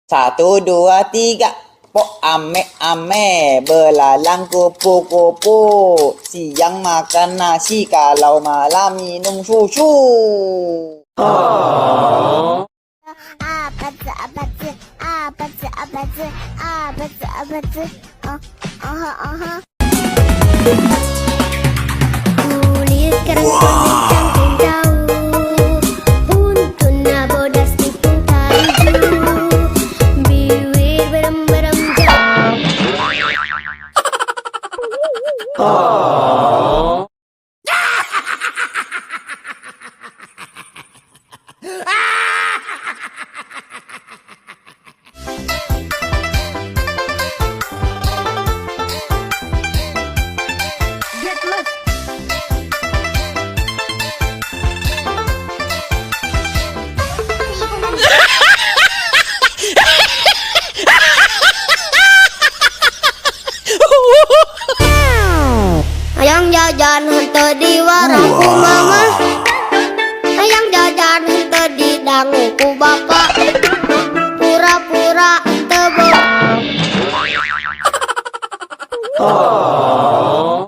Satu, dua, tiga. Pok ame ame, belalang kupu-kupu. Siang makan nasi, kalau malam minum susu. Oh. Kulit kerang kuning tahu, buntun bodas tipung kayu, bibir berem-berem jauh. Oh. Ayang jajan henteu di warungku mama, ayang jajan henteu di danguku bapak, pura-pura teu beuh. Oh.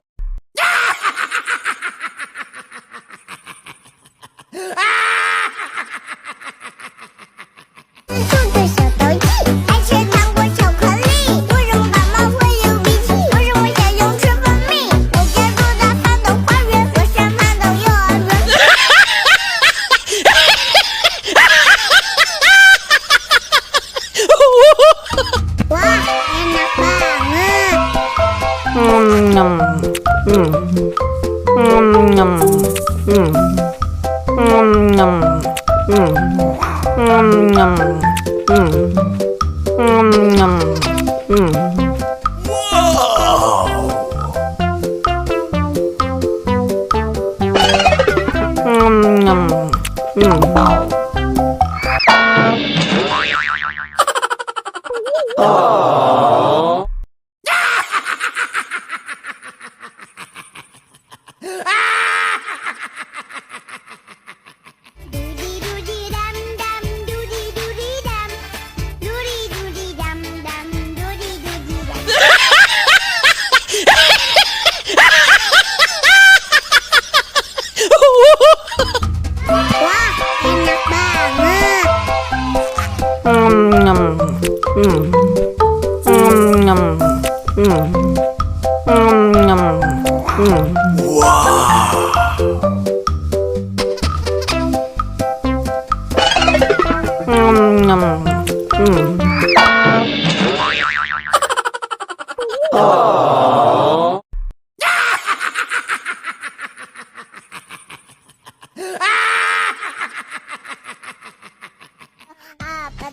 Wah, enak banget. Nyam. Nyam. Nyam. Oh. Dudi dudi dam dam, dudi dudi dam, dudi dudi dam dam, dudi dudi dam. Wah, enak banget. Nyam. Nyam. Nyam. Oh. Apa